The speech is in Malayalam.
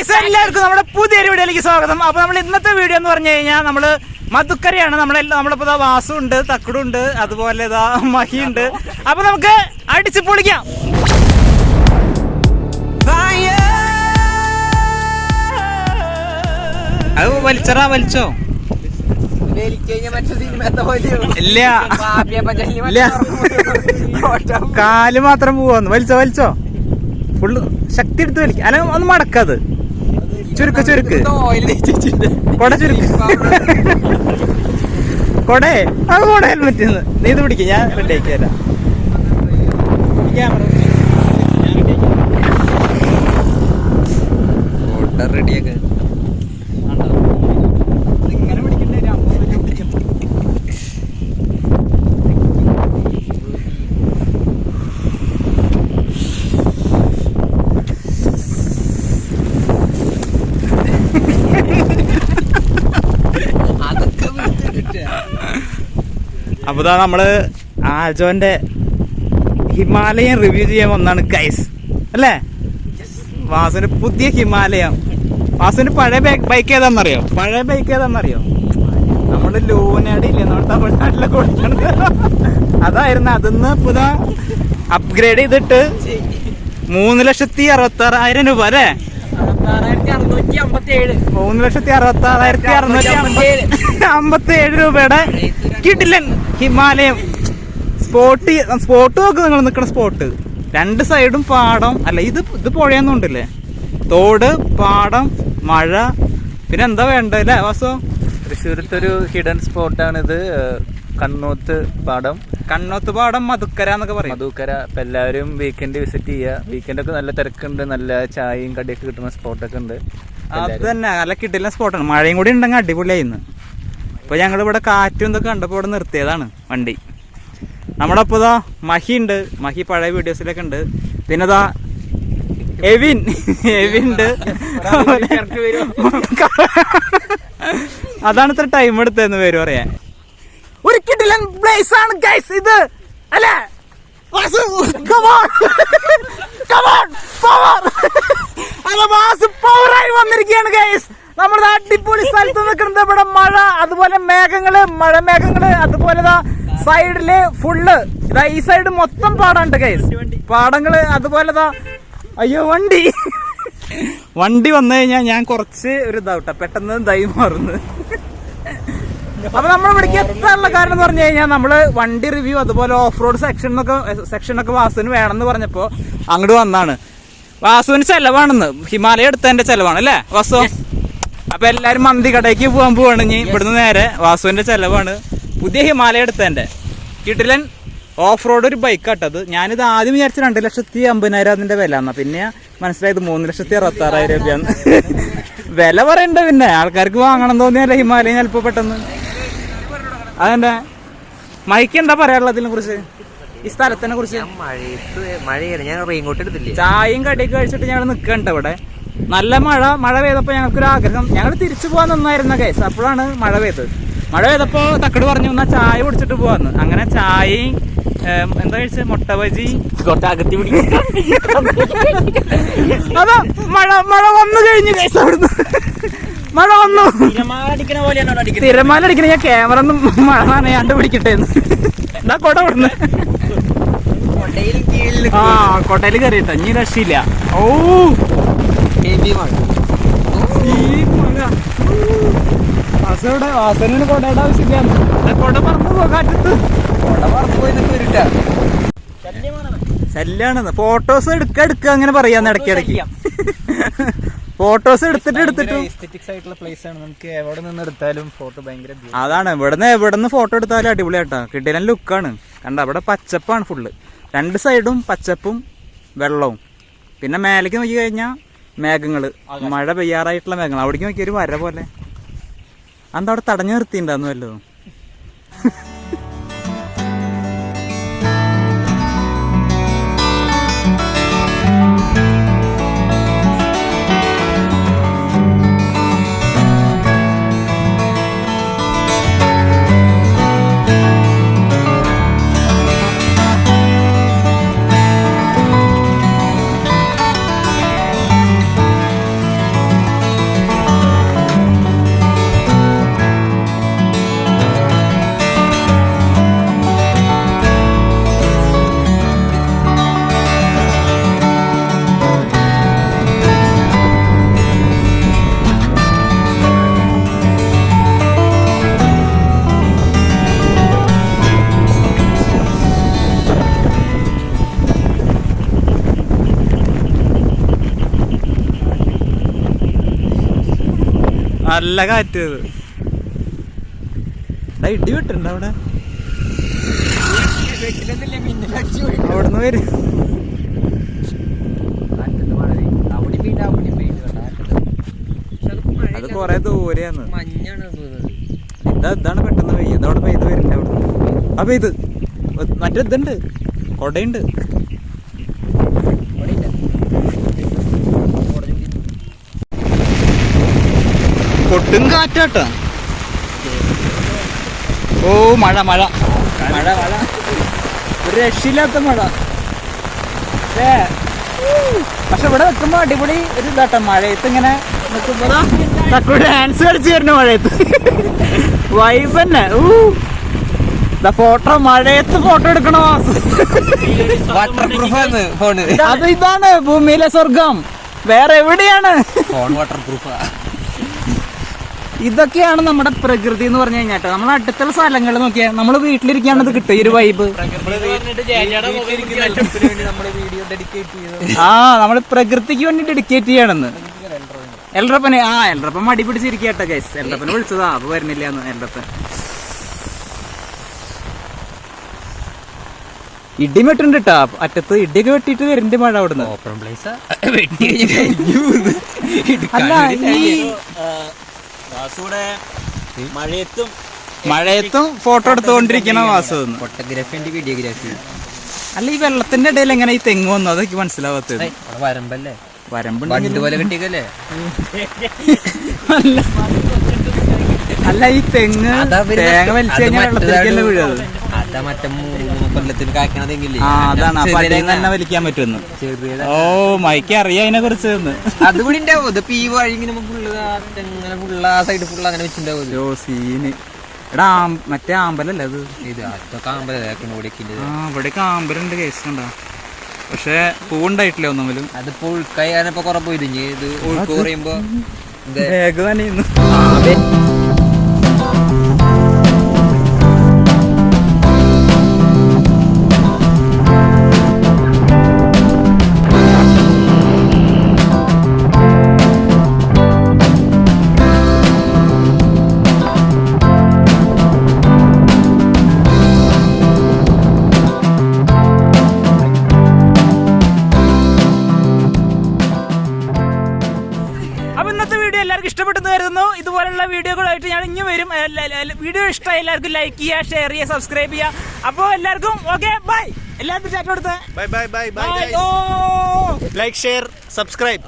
എല്ലാവർക്കും നമ്മുടെ പുതിയൊരു വീഡിയോയിലേക്ക് സ്വാഗതം. അപ്പൊ നമ്മൾ ഇന്നത്തെ വീഡിയോ എന്ന് പറഞ്ഞു കഴിഞ്ഞാൽ നമ്മള് മധുക്കരയാണ്. നമ്മളിപ്പോ വാസു ഉണ്ട്, തക്കടുണ്ട്, അതുപോലെ മഹി ഉണ്ട്. അപ്പൊ നമുക്ക് അടിച്ച് പൊളിക്കാം. അത് വലിച്ചോ ഇല്ല, കാല് മാത്രം പോവാന്ന്. വലിച്ചോ ഫുള്ള് ശക്തി എടുത്ത് വലിക്ക. അല്ല ഒന്ന് മടക്കത് ചുരുക്ക് കൊട ചുരുക്ക് കൊടേ അത് കൊട ഹെൽമെറ്റ് നീ ഇത് പിടിക്ക, ഞാൻ റെഡിയാക്കി തരാം. റെഡിയാക്ക ഇങ്ങനെ പിടിക്കണ്ടേ? അപ്പൊ നമ്മള് ആജോന്റെ ഹിമാലയൻ റിവ്യൂ ചെയ്യാൻ വന്നാണ് ഗൈസ്, അല്ലേ? വാസുവിന്റെ പുതിയ ഹിമാലയം. വാസുവിന്റെ പഴയ ബൈക്ക് ഏതാണെന്നറിയോ? നമ്മള് ലൂനാടി ഇല്ലേ, നമ്മുടെ തമിഴ്നാട്ടിലൊക്കെ കൊടുക്കണത് അതായിരുന്നു. അതിന്ന് പുതിയ അപ്ഗ്രേഡ് ചെയ്തിട്ട് 3,66,000 രൂപ അല്ലേ? 3,66,657 രൂപയുടെ കിടിലൻ ഹിമാലയം സ്പോട്ട് നോക്ക്. നിങ്ങൾ നിൽക്കണ സ്പോട്ട് രണ്ട് സൈഡും പാടം. അല്ല ഇത് പുഴയൊന്നും ഉണ്ടല്ലേ, തോട്, പാടം, മഴ, പിന്നെ എന്താ വേണ്ടല്ലേ വാസു? തൃശ്ശൂരത്തൊരു ഹിഡൻ സ്പോട്ടാണിത്. കണ്ണോത്ത് പാടം മധുക്കര എന്നൊക്കെ പറയും. മധുക്കര. ഇപ്പൊ എല്ലാവരും വീക്കെൻഡ് വിസിറ്റ് ചെയ്യുക. വീക്കെൻഡൊക്കെ നല്ല തിരക്കുണ്ട്, നല്ല ചായയും കടിയൊക്കെ കിട്ടുന്ന സ്പോട്ടൊക്കെ ഉണ്ട്. അത് തന്നെ നല്ല കിട്ടില്ല സ്പോട്ടാണ്. മഴയും കൂടി ഉണ്ടെങ്കിൽ അടിപൊളിയായിന്ന്. ഇപ്പൊ ഞങ്ങളിവിടെ കാറ്റും ഇതൊക്കെ കണ്ടപ്പോൾ ഇവിടെ നിർത്തിയതാണ് വണ്ടി. നമ്മുടെ ഒപ്പം മഹി ഉണ്ട്. മഹി പഴയ വീഡിയോസിലൊക്കെ ഉണ്ട്. പിന്നെ എവിൻ ഉണ്ട്. അതാണ് ഇത്ര ടൈം എടുത്തതെന്ന് പേര് പറയാൻ. ഒരു കിടിലൻ പ്ലേസ് ആണ് ഗൈസ് ഇത്, അല്ലേ? പവറായി വന്നിരിക്കുകയാണ് ഗൈസ്. നമ്മുടെ അടിപൊളി സ്ഥലത്ത് നിൽക്കുന്നത്. ഇവിടെ മഴ, അതുപോലെ മഴമേഘങ്ങള്, അതുപോലെ സൈഡില് ഫുള്ള് ഈ സൈഡ് മൊത്തം പാടാണ്ട് ഗൈസ്, പാടങ്ങള്. അതുപോലെ അയ്യോ വണ്ടി വന്നു കഴിഞ്ഞാൽ ഞാൻ കുറച്ച് ഒരു ഇതാവട്ടെ, പെട്ടെന്ന് ദൈ മാറുന്നു. അപ്പൊ നമ്മൾ ഇവിടേക്ക് എത്താനുള്ള കാരണം എന്ന് പറഞ്ഞു കഴിഞ്ഞാൽ നമ്മള് വണ്ടി റിവ്യൂ, അതുപോലെ ഓഫ് റോഡ് സെക്ഷനൊക്കെ വാസുവിന് വേണമെന്ന് പറഞ്ഞപ്പോ അങ്ങോട്ട് വന്നാണ്. വാസുവിന് ചെലവാണെന്ന്, ഹിമാലയ എടുത്തതിന്റെ ചെലവാണ് അല്ലേ വാസു? അപ്പൊ എല്ലാരും മന്തി കടയ്ക്ക് പോവാണ്. ഇനി ഇവിടുന്ന് നേരെ വാസുവിന്റെ ചെലവാണ്. പുതിയ ഹിമാലയ എടുത്തതിന്റെ കിടിലൻ ഓഫ് റോഡ് ഒരു ബൈക്കാട്ടത്. ഞാനിത് ആദ്യം വിചാരിച്ച 2,50,000 അതിന്റെ വില എന്നാ, പിന്നെ മനസ്സിലായത് 3,66,000 രൂപയാണ് വില പറയണ്ട. പിന്നെ ആൾക്കാർക്ക് വാങ്ങണം തോന്നിയല്ലേ ഹിമാലയം ചിലപ്പോ പെട്ടെന്ന്. അതെന്നെ മൈക്ക് എന്താ പറയാനുള്ളത് ഇതിനെ കുറിച്ച്, ഈ സ്ഥലത്തിനെ കുറിച്ച്? ചായയും കടിയൊക്കെ കഴിച്ചിട്ട് ഞങ്ങൾ നിൽക്കണ്ട ഇവിടെ. നല്ല മഴ പെയ്തപ്പോ ഞങ്ങൾക്കൊരു ആഗ്രഹം, ഞങ്ങൾ തിരിച്ചു പോകാൻ നിന്നായിരുന്ന കേസ്. അപ്പോഴാണ് മഴ പെയ്തപ്പോ തക്കട് പറഞ്ഞു എന്നാ ചായ കുടിച്ചിട്ട് പോവാന്ന്. അങ്ങനെ ചായയും എന്താ കഴിച്ച മുട്ട ബജി അകത്തി അതാ മഴ വന്നു കഴിഞ്ഞു കേസ്. അവിടുന്ന് മഴ വന്നു, തിരമാല അടിക്കണ. ഞാൻ ക്യാമറ ഒന്നും മഴ നനയാണ്ട് പിടിക്കട്ടെ എന്നാ കൊട വിടുന്നു. കൊട്ടയിൽ കയറിയിട്ട ഇനി രക്ഷയില്ല. ഓ വാസനന് കൊടയുടെ ആവശ്യമില്ല. കൊട പറന്നു പോകാറ്റത്ത് ശല്യാണെന്ന്. ഫോട്ടോസ് എടുക്ക അങ്ങനെ പറയാന്ന് ഇടയ്ക്കിടയ്ക്ക്. ഫോട്ടോസ് എടുത്തിട്ട് എസ്തെറ്റിക്സ് ആയിട്ടുള്ള പ്ലേസ് ആണ്. നമുക്ക് എവിടെ നിന്ന് എടുത്താലും ഫോട്ടോ ഭയങ്കര അതാണ്. എവിടുന്ന് ഫോട്ടോ എടുത്താലും അടിപൊളിയാട്ടാ, കിട്ടിയ ലുക്കാണ്. കണ്ട അവിടെ പച്ചപ്പാണ് ഫുള്ള്, രണ്ട് സൈഡും പച്ചപ്പും വെള്ളവും. പിന്നെ മേലേക്ക് നോക്കി കഴിഞ്ഞാൽ മേഘങ്ങള്, മഴ പെയ്യാറായിട്ടുള്ള മേഘങ്ങൾ. അവിടേക്ക് നോക്കിയൊരു വര പോലെ. എന്താ അവിടെ തടഞ്ഞു നിർത്തിണ്ടായിരുന്നല്ലോ. നല്ല കാറ്റ്. ഇടി വെട്ടുണ്ട് അവിടെ. അവിടുന്ന് വരും. അത് കൊറേ ദൂരെയാണ്. ഇതാണ് പെട്ടെന്ന് പെയ്യ. അതവിടെ പെയ്ത് വരില്ല. അവിടെ ആ പെയ്ത് മറ്റേതുണ്ട്, കൊടയുണ്ട്. കൊട്ടും കാറ്റാട്ടാ. ഓ മഴ മഴ മഴ മഴ, ഒരു രക്ഷയില്ലാത്ത മഴ. പക്ഷെ ഇവിടെ നിൽക്കുമ്പോ അടിപൊളി ഒരു ഇതാട്ടോ. മഴയത്ത് ഇങ്ങനെ നിൽക്കുമ്പോ ഡാൻസ് കളിച്ച് വരുന്ന മഴയത്ത് വൈബ് തന്നെ. ഫോട്ടോ മഴയത്ത് ഫോട്ടോ എടുക്കണോ? അത് ഇതാണ് ഭൂമിയിലെ സ്വർഗം, വേറെ എവിടെയാണ്? Phone water proof. ഇതൊക്കെയാണ് നമ്മുടെ പ്രകൃതി എന്ന് പറഞ്ഞു കഴിഞ്ഞാൽ. നമ്മൾ അടുത്തുള്ള സ്ഥലങ്ങൾ നോക്കിയാൽ നമ്മൾ വീട്ടിലിരിക്കാണത് കിട്ടും ഈ ഒരു വൈബ്. ആ നമ്മള് പ്രകൃതിക്ക് വേണ്ടി ഡെഡിക്കേറ്റ് ചെയ്യണമെന്ന്. എൽറപ്പന് എൽറപ്പൻ മടി പിടിച്ചിരിക്കട്ടെ ഗൈസ്. എൽറപ്പനെ വിളിച്ചതാ, അപ്പൊ വരുന്നില്ല എന്ന്. എൽറപ്പൻ ഇടി വെട്ടുണ്ട് കേട്ടാ അറ്റത്ത്. ഇടിയൊക്കെ വെട്ടിട്ട് വരുന്നുണ്ട് മഴ അവിടുന്ന്. അല്ല മഴയത്തും ഫോട്ടോ എടുത്തുകൊണ്ടിരിക്കണ വാസു. Photography videography. അല്ല ഈ വെള്ളത്തിന്റെ ഇടയിൽ എങ്ങനെ ഈ തെങ്ങ് വന്നു? അതൊക്കെ മനസ്സിലാവാത്തത്. വരമ്പല്ലേ, വരമ്പുണ്ട് പോലെ കെട്ടിക്കല്ലേ. അല്ല ഈ തെങ്ങ് തേങ്ങ വലിച്ചു കഴിഞ്ഞാൽ വെള്ളത്തിലേക്കല്ലേ വീഴത്? അതാ മറ്റേ കൊല്ലത്തിൽ കായ്ക്കണതെങ്കിലേ അതാണ്. അപ്പൊ അതിൽ തന്നെ വലിക്കാൻ പറ്റുമെന്ന്. ഓ മൈക്ക് അറിയാം അതിനെ കുറിച്ച്. അതുകൂടി ഉണ്ടാവും. ഇതിപ്പോ ഈ വഴി ഇങ്ങനെ ഫുള്ള് ആ സൈഡ് ഫുള്ള് അങ്ങനെ വെച്ചിട്ടുണ്ടാവുമല്ലോ. സീന്. എടാ മറ്റേ ആമ്പലല്ലേ അത്? ഇത് അതൊക്കെ ആമ്പലല്ലേ. ഇവിടേക്ക് ആമ്പലുണ്ട് കേസ് കണ്ടാ. പക്ഷെ പൂവുണ്ടായിട്ടില്ല ഒന്നുമില്ല. അതിപ്പോ ഉൾക്കായിപ്പോ കുറെ പോയി. ഇത് ഉൾക്ക് പറയുമ്പോ ബാഗ് തന്നെ. ഇഷ്ടപ്പെട്ടെന്ന് കരുതുന്നു. ഇതുപോലുള്ള വീഡിയോകളായിട്ട് ഞാൻ ഇനി വരും. വീഡിയോ ഇഷ്ടമായി എല്ലാവർക്കും ലൈക്ക് ചെയ്യുക, ഷെയർ ചെയ്യുക, സബ്സ്ക്രൈബ് ചെയ്യുക. അപ്പോൾ എല്ലാവർക്കും ഓക്കെ ബൈ. എല്ലാവർക്കും ചാറ്റ് കൊടുത്ത് bye bye bye bye. Like share subscribe.